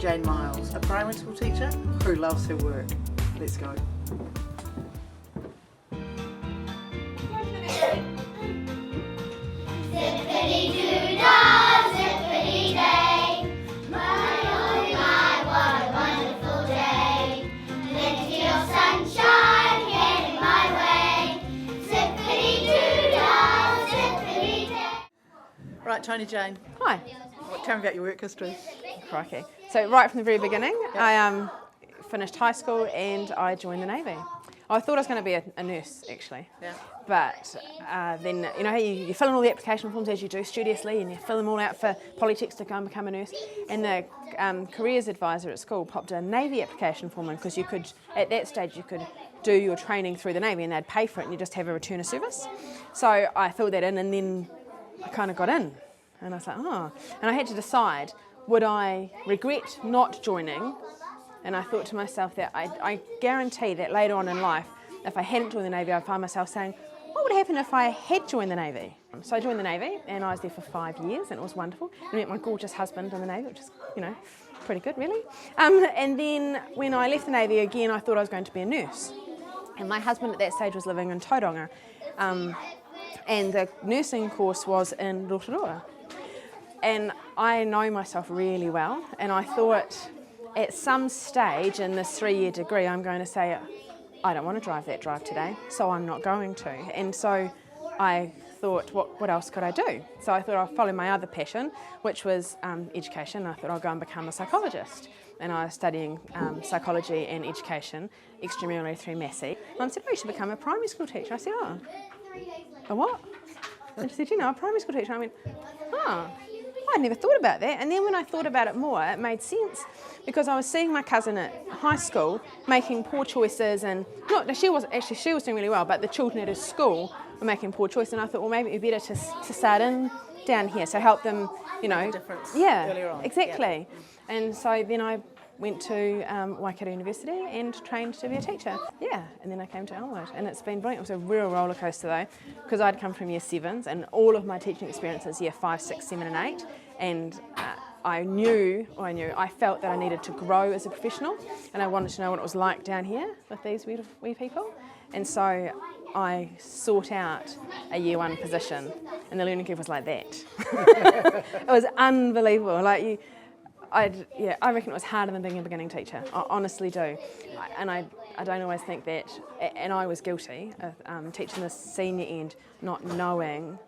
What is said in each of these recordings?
Toni-Jayne Miles, a primary school teacher who loves her work. Let's go. Right, Toni-Jayne. Hi. Tell me about your work history. Crikey. So right from the very beginning, I finished high school and I joined the Navy. I thought I was going to be a nurse, actually. Yeah. But then, you know how you fill in all the application forms as you do studiously, and you fill them all out for Polytechs to go and become a nurse. And the careers advisor at school popped a Navy application form in, because you could, at that stage, you could do your training through the Navy and they'd pay for it and you just have a return of service. So I filled that in and then I kind of got in. And I was like, oh. And I had to decide, would I regret not joining? And I thought to myself that I guarantee that later on in life, if I hadn't joined the Navy, I'd find myself saying, what would happen if I had joined the Navy? So I joined the Navy and I was there for 5 years and it was wonderful. I met my gorgeous husband in the Navy, which is, you know, pretty good really. And then when I left the Navy again, I thought I was going to be a nurse. And my husband at that stage was living in Tauranga. And the nursing course was in Rotorua. And I know myself really well, and I thought at some stage in this 3-year degree I'm going to say, I don't want to drive that drive today, so I'm not going to. And so I thought, what else could I do? So I thought I'll follow my other passion, which was education. I thought I'll go and become a psychologist. And I was studying psychology and education, extramural through Massey. Mum said, oh, you should become a primary school teacher. I said, oh, a what? And she said, you know, a primary school teacher. I went, oh. I'd never thought about that, and then when I thought about it more, it made sense, because I was seeing my cousin at high school making poor choices, and she was doing really well, but the children at her school were making poor choices, and I thought, well, maybe it'd be better to start in down here, so help them, you know, difference yeah, on. exactly. Yeah. And so then I went to Waikato University and trained to be a teacher. Yeah, and then I came to Elmwood, and it's been brilliant. It was a real roller coaster though, because I'd come from year 7s, and all of my teaching experiences year 5, 6, 7 and 8, and I felt that I needed to grow as a professional, and I wanted to know what it was like down here with these wee people, and so I sought out a year 1 position, and the learning curve was like that. It was unbelievable. Like I reckon it was harder than being a beginning teacher. I honestly do. And I don't always think that, and I was guilty of teaching the senior end, not knowing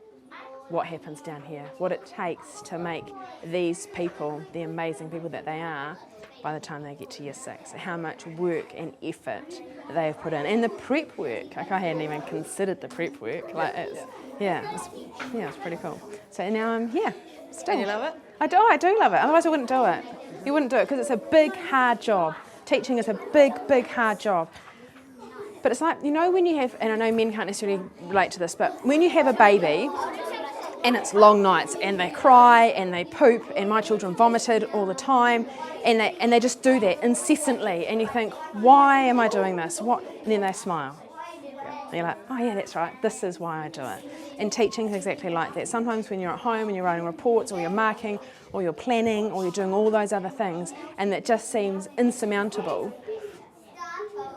what happens down here, what it takes to make these people the amazing people that they are by the time they get to year 6, how much work and effort they have put in, and the prep work. Like, I hadn't even considered the prep work. Like, it's pretty cool. So now I'm here. Still. And you love it? I do love it. Otherwise I wouldn't do it. You wouldn't do it, because it's a big, hard job. Teaching is a big, hard job. But it's like, you know, when you have, and I know men can't necessarily relate to this, but when you have a baby and it's long nights and they cry and they poop, and my children vomited all the time, and they just do that incessantly, and you think, why am I doing this? What? And then they smile. And you're like, oh yeah, that's right, this is why I do it. And teaching is exactly like that. Sometimes when you're at home and you're writing reports, or you're marking, or you're planning, or you're doing all those other things, and that just seems insurmountable,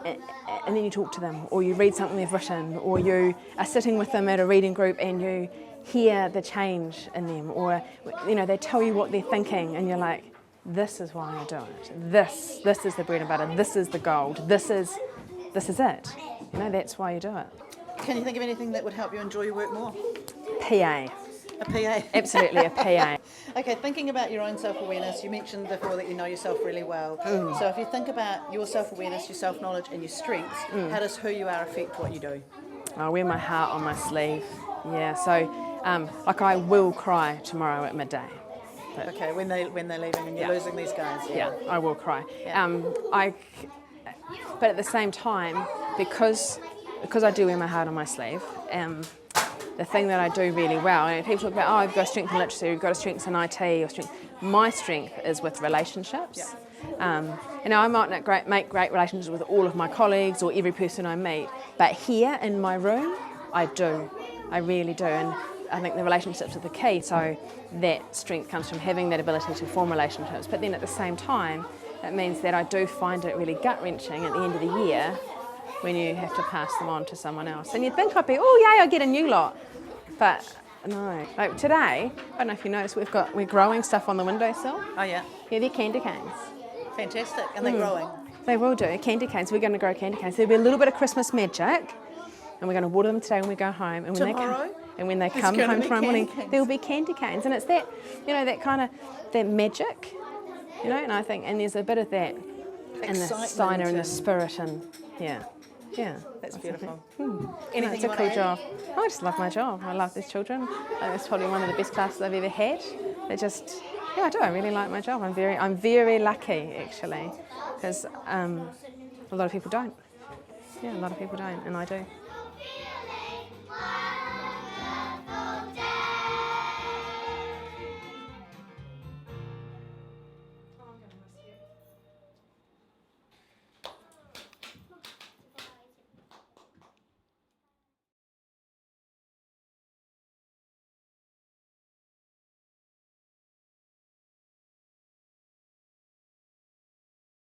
and then you talk to them, or you read something they've written, or you are sitting with them at a reading group and you hear the change in them, or, you know, they tell you what they're thinking, and you're like, this is why I do it. This is the bread and butter. This is the gold. This is it. You know, that's why you do it. Can you think of anything that would help you enjoy your work more? PA. A PA? Absolutely, a PA. Okay, thinking about your own self-awareness, you mentioned before that you know yourself really well. So if you think about your self-awareness, your self-knowledge and your strengths, how does who you are affect what you do? I wear my heart on my sleeve. Yeah, so like I will cry tomorrow at midday. But, okay, when they're leaving and you're losing these guys. Yeah, I will cry. Yeah. But at the same time, because I do wear my heart on my sleeve, the thing that I do really well, and people talk about, oh, you've got a strength in literacy, you've got a strength in IT, or strength. My strength is with relationships. Yeah. And I might not make great relationships with all of my colleagues or every person I meet, but here in my room, I do. I really do. And I think the relationships are the key. So that strength comes from having that ability to form relationships. But then at the same time, it means that I do find it really gut-wrenching at the end of the year when you have to pass them on to someone else. And you'd think I'd be, oh yay, I get a new lot. But no, like today, I don't know if you noticed, we're growing stuff on the windowsill. Oh yeah. Yeah, they're candy canes. Fantastic. And they're growing. They will do, candy canes. We're going to grow candy canes. There'll be a little bit of Christmas magic, and we're going to water them today when we go home. And when Tomorrow? when they come gonna home be tomorrow candy morning, canes. there will be candy canes. And it's that, that kind of, that magic, and I think, and there's a bit of that in the Excitement sign and the and- spirit, and yeah. That's beautiful. No, Anything it's you a want cool to job. I just love my job. I love these children. I think it's probably one of the best classes I've ever had. They just, I do. I really like my job. I'm very lucky actually, because a lot of people don't. Yeah, a lot of people don't, and I do.